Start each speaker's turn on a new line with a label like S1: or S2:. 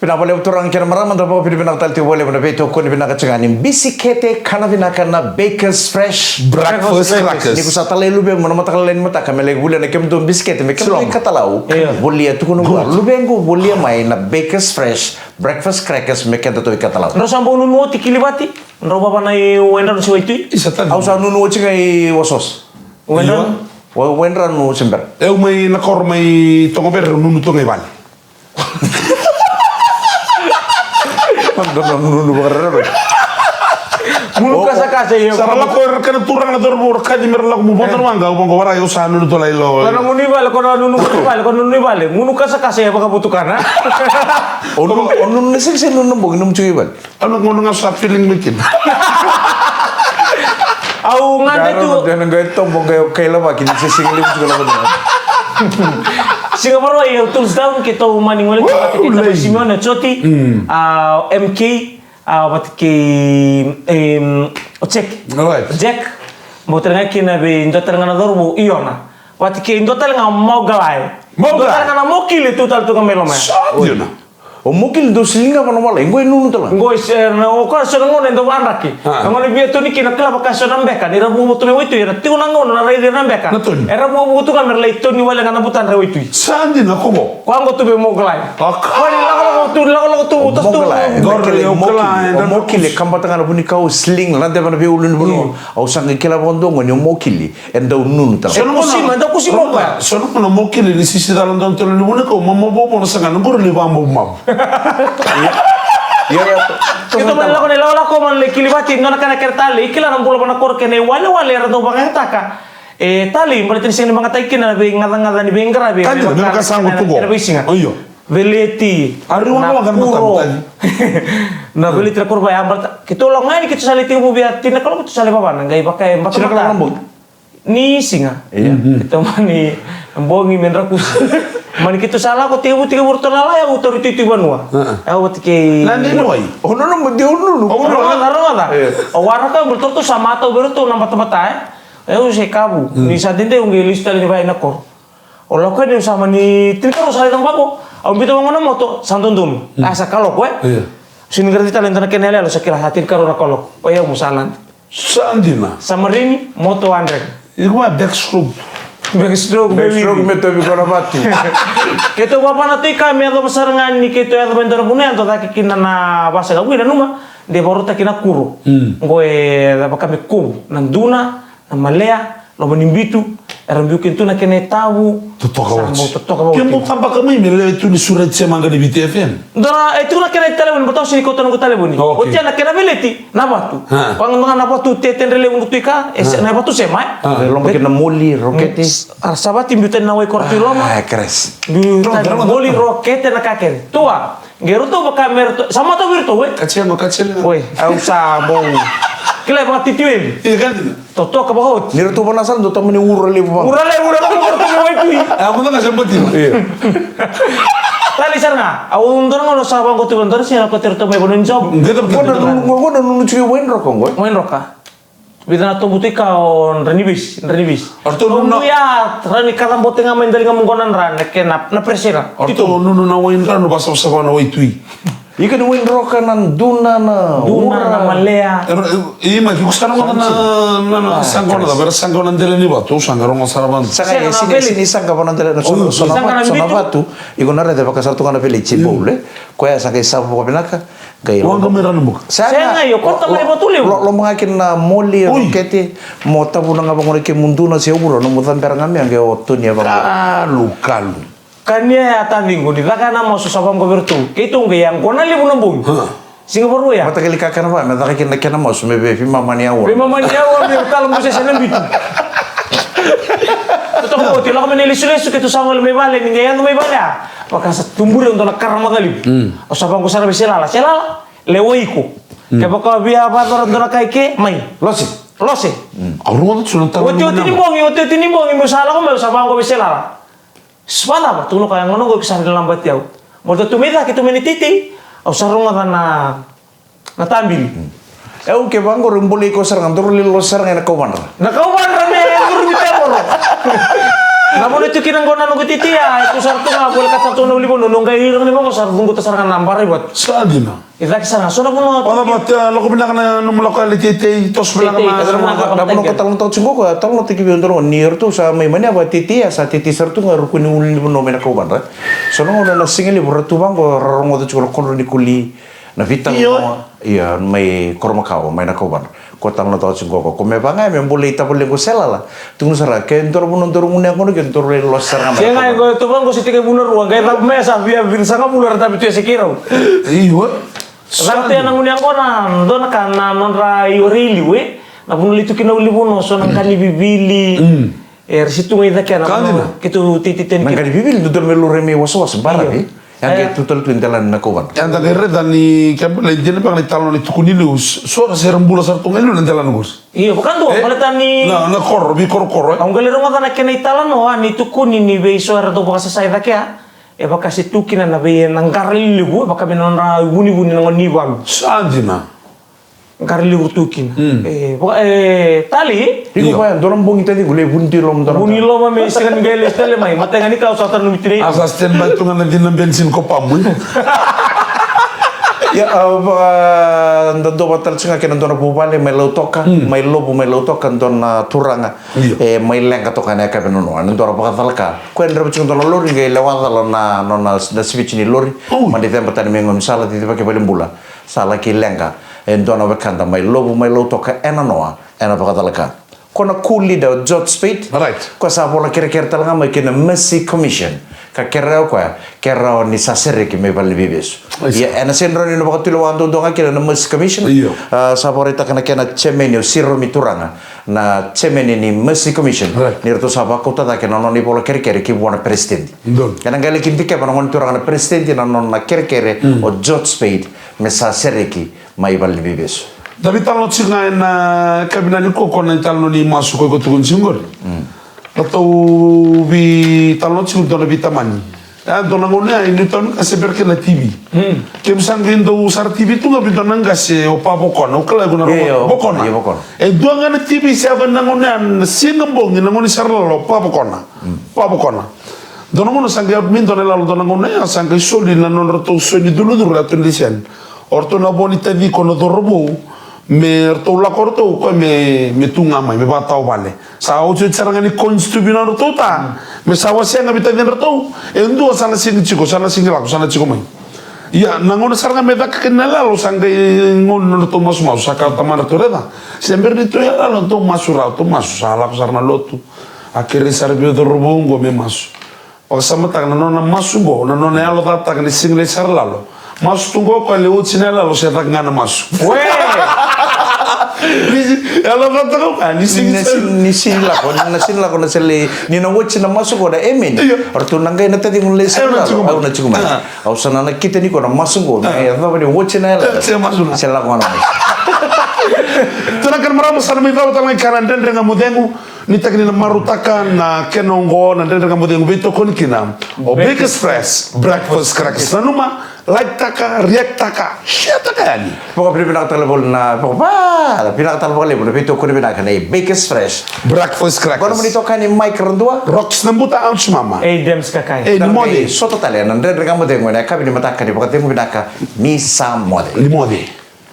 S1: Pinapalay turang kira maraman daw po pinapinatal ti wala mo na beto ko ni pinakatsanganin bisikete kana pinaka Baker's Fresh
S2: Breakfast crackers.
S1: Ni ko sa talay lubeng mo na matakalain mata kami lay bulan na kem do bisikete me kem lay katalaw bolia tu kuno lubeng ko bolia may na Baker's Fresh Breakfast crackers me kenta to katalaw.
S3: No sambo nuno ti kilibati. No baba na wendra si waitu.
S2: Isa tan.
S1: Au sa nuno chingai wasos. Wendra no sember.
S2: Eu may nakor may tongober nunu tongay bal.
S1: Nuno bakar.
S3: Mulu kasa yo.
S2: Sarala ko kana turang na dorbo kadi merla ko mo manga mo wara yo sa nunu to lay lo.
S3: Kana nguni bal kono nunu bal. Mulu kasa ya baka butukana.
S1: Onu nesek sen nunu bog num cuy bal.
S2: Ano ngono nga sa feeling mikin.
S3: Au ngade tu.
S1: Jangan gaya tombong gaya kaila makin sesinglim juga lah.
S3: Singapura ya tools down kita maning wala kita Simone Choti MK wat ki Jack mo tanga kina be ndotar ngana dorbo iona wat ki ndotar ngana mau galai ndotar ngana mo kile total tu kamelo ma
S2: Diona.
S1: O mukil do silinga pa nomala inggo nunu tala.
S3: Ngoi o ko so ngone ndo andaki ngone bi to nikina kala baka so nambeka ni rabu mo to me witu era tiuna ngono na rede nambeka era mo butu kan merle to ni wala ngana butan re witu
S2: Sandi na ko mo.
S3: ko ango to be mo galai wali la to tas to
S1: mokili kamba tanga buni kau sling la de bana be ulun buno au sangi kila bondo ngoni mokili endo nunu tala.
S3: Ndo kusimo ba
S2: Sono no mo kili ni sisi dalan don to ni mo ko mo bo mo sanga ngor li ba mo mam.
S3: Kita melakukan lawan aku man kilibati ngana kana kertali ikila rambulo bana kor kene wale era do banga taka tali berarti sing mga taikin na be ngada ni bengra be
S2: Kan be ka sango tugo. Oyo.
S3: Veleti
S2: Aruna magan matam.
S3: Na veleti ra korba ambar kita lo ngai kita saliti mo biat tina kalau kita sali baba ngai pakai empat mata ni singa kita mani mbongi menrakus mani kita salah ko tiga burtona la ya utor itu banua awat ke
S2: Nandi noi.
S1: Ono no mo di ono no.
S3: Ngarona waraka burtor tu sama atau bertu nama tempat eu se kabu ni sadinde unge lista ni vai na ko olo ka ni sama ni tika ro sali tang bako au bito ngono moto santundum asa kalau ko sinigati talenta na kenele lo sakira hatin karo na kolok o ya musalan
S2: Sandi na.
S3: samarini moto 100
S2: Igwa backstroke.
S3: Backstroke
S1: meto bi kono mati.
S3: Keto bapa na tika me do masarangan ni keto ya bentar bunen to taki kina na basa gawi na numa de baru takina kuro. Ngoe da kami ku nanduna na malea lo menimbitu erambiu kintu na kene tabu.
S2: Totoka
S3: Totoka
S2: Kemo tampa kami mele tu ni surat semanga di BTFM.
S3: Dora itu na kene telefon betul sini kota nunggu telefon ni. Otia na kene beleti na batu. Pang na batu teten rele untuk tika na batu semai.
S1: Lo makin na moli roketi.
S3: Sabat timbutan na wai korti loma.
S1: Kres.
S3: Moli rokete na kaken. Tua. Geru to kamer sama to virtu we.
S2: Kacil.
S3: We, au sabong. Kila ba titiwen.
S2: Iya kan?
S3: Toto ka bahot.
S1: Niro to penasaran do tamani urale bang.
S3: Urale ko korti we tu.
S2: Aku tak nak sebut ini.
S1: Iya.
S3: Tali sarna. Au undor ngono sabang ko tu undor sih aku terto me bonon job.
S2: Kita
S1: Ngono nunu cuy wen rokong gue.
S3: Main roka. Bidana to butika on renibis.
S2: Arto nuno.
S3: Ya, rani karam bote ngamen dari ngamungonan ran kena na presira.
S2: Arto nuno na wain kan basa basa na wai tui.
S1: Ikan wen rokan nan duna na.
S3: Duna na malea.
S2: Iya mah kita sekarang na sanggona da bersangona ndele ni batu sanggona saraban.
S1: Saka sini sangka panan tele na sonabatu. Iko na rede pakasar tu kana felice bole. Koya saka isabu ko pinaka. Gaya.
S2: Wang kamera nembuk.
S3: Saya yo kota mai batuli.
S1: Lo mengakin na moli roketi mota puna ngapa ngore ke munduna se uburo no mudan perangami ange otunia bang.
S2: Kalu.
S3: Kania ata minggu di takana mau susabang ko bertu. Kitung ge yang kona libu nambung. Singapura ya.
S1: Mata kali kakana ba, mata kali kena mau sume be fi mama ni awal.
S3: Prima manjawa mi kalau mo sa bitu. Totoo tila kami nilisulesu kito sangol may bale ni ngayon may bala. Maka sa tumburi untuk nakar madali. O sabang ko sa selala lewoi ko. Kaya baka biya ba dora kay ke may
S1: Losi.
S2: Arungan tu sunan tahu.
S3: Ojo tinimbongi mo sala ko may sabang ko selala. Spada ba tulo kaya ngono ko kisah dalam bat yaw. Mo to tumida kito menititi. O sarunga na tambil.
S1: Que bango rumbuli ko sarang tur lilo sarang na kauman.
S3: Nakauman rame turun di teporo. Namun itu kinang ko nanu titi ya, itu sarto nga boleh kata tuh nuli bono nungkai irang ni mo sarto tunggu tasarkan nampar ribet.
S2: Sadina.
S3: Ita kisah so na puno.
S2: Wala ba lo ko bilang na lumulok ka litete tos bilang na
S1: Napuno ko talong taon singko ko, talong tiki biyon doon, near to sa may mani ba titi ya, sa titi sarto nga rukuni ulin mo nomen ako ban, right? So nung una singili buratubang ko, rarong mo to kono ni kuli, na vitang mo, iya, may kormakao, may nakoban. Ko talong taon singko ko, kung may bangay, may bulay tapulin ko sela la. Tunggu sara, kaya ntor mo nung unya ko, kaya ntor los sarang.
S3: Kaya nga ko ito bang ko si tika bunar ruang kaya tapos may sabi birsa ka bular tapi itu ya sekiraw.
S2: Iyo.
S3: Sakti yang nangunyang ko na doon ka na non ra yorili we. Na bunuli itu kinauli bono so nang kani bibili. Situ ngai da kana. Kitu tititen.
S1: Nang kani bibili dudul melu remi was-was barang eh. Yang tutul twintelan na koban.
S2: Yang tak kira ni kamu lejene bang ni talon itu kunilus. Suara serem bola sartung elu nanti lan gus.
S3: Iya bukan tuh. Palitan ni.
S2: Na kor bi kor.
S3: Ang galero nga na kena italan no ni tukuni ni beiso ara to baka sa ida kya. E baka si tukina na be nang karili bu baka benon ra buni nang niwag.
S2: Sadina.
S3: Karili tukin. Tali.
S1: Iko pa yan, doon bong itadi gulay buntilom doon.
S3: Bunilo ma may sikan geles tele mai mata ngani kau sa tanu mitri.
S2: Asas ten bantungan na din ng bensin ko pamu.
S1: Ya, nando batal singa kena doon bubale may lautoka, may lobo may lautoka doon turanga. May lenga to kana ka benono. Nando ra bakal ka. Ko endra bicing doon lori ngay lawan dala na switch ni lori. Mandi tempo tani mengom sala ti pakai balimbula. Sala ki lenga. Doon bekanda may lobo may lautoka enanoa. Ena bakal ka. Kona kuli da George Spade.
S2: Right.
S1: Ko sa bola kira-kira talaga may kena Mercy Commission. Ka kera ko kera ni sasere ki may bali bibes. Ya ena senro ni no bakatulo ando donga kira na Mercy Commission. Sa borita kana kena chemeni sirro mituranga na chemeni ni Mercy Commission. Nirto sa bakota da kena no ni bola kira-kira ki buona presidente. Kana gale kinti ke panon turanga na presidente na non na kira-kira o George Spade me sasere ki may bali bibes.
S2: Tapi talon singa na kabinani ko na talon ni masuk ko tukun singgol. Atau bi talon singgol doon bi tamani. Doon ngone ini tahun kasi berke na TV. Kem sangin do usar TV tu ngabi doon ngase o pa bokon o kala guna bokon. Doon nga na TV siya ba ngone an singambong ngone sarlo pa bokon. Pa bokon. Doon ngone sangga min doon lalo doon ngone sangga soli na non roto soli dulu ratun lisen. Orto na bonita di kono dorbo. Me la corto ko me tunga mai me batau vale sa o chu charanga ni konstubina ro ta me sa wase nga bita den ro endo sana sing chiko sana chiko mai ya nangon saranga me da kenala lo sanga ngon ro mas saka tamar to reda sempre dito ya lo to masura to masala ko sarna lotu akiri sarbio do robongo me mas o sama tag na nona masungo na nona alo da tag ni single sarlalo mas tungo ko le uchinela lo se tag ngana mas Ela vai tocar, nisin la ko na sele ni na watch na masuk ko da emen. Orto nangay na tadi mun lesa la. Au na chuma. Au sana na kita ni ko na masuk ko. Ya ba ni watch na la. Sela ko na. Tuna kan maramo sana mi va tanga kanan den renga modengu ni takni na marutaka na kenongo na den renga modengu bito kon kina. O Big Express breakfast crackers na numa like taka react taka shit taka yani.
S1: Pokok pinakatalabol na pinakatalabol na bito ko ni pinaka na Big Express
S2: breakfast crackers.
S1: Kono manito ka ni Mike Rondua
S2: rocks nambuta ang mama.
S3: Dems kakay.
S2: Ni mode
S1: soto talian na den renga modengu na kabi ni mataka ni pokok temo pinaka ni sa mode.
S2: Ni mode.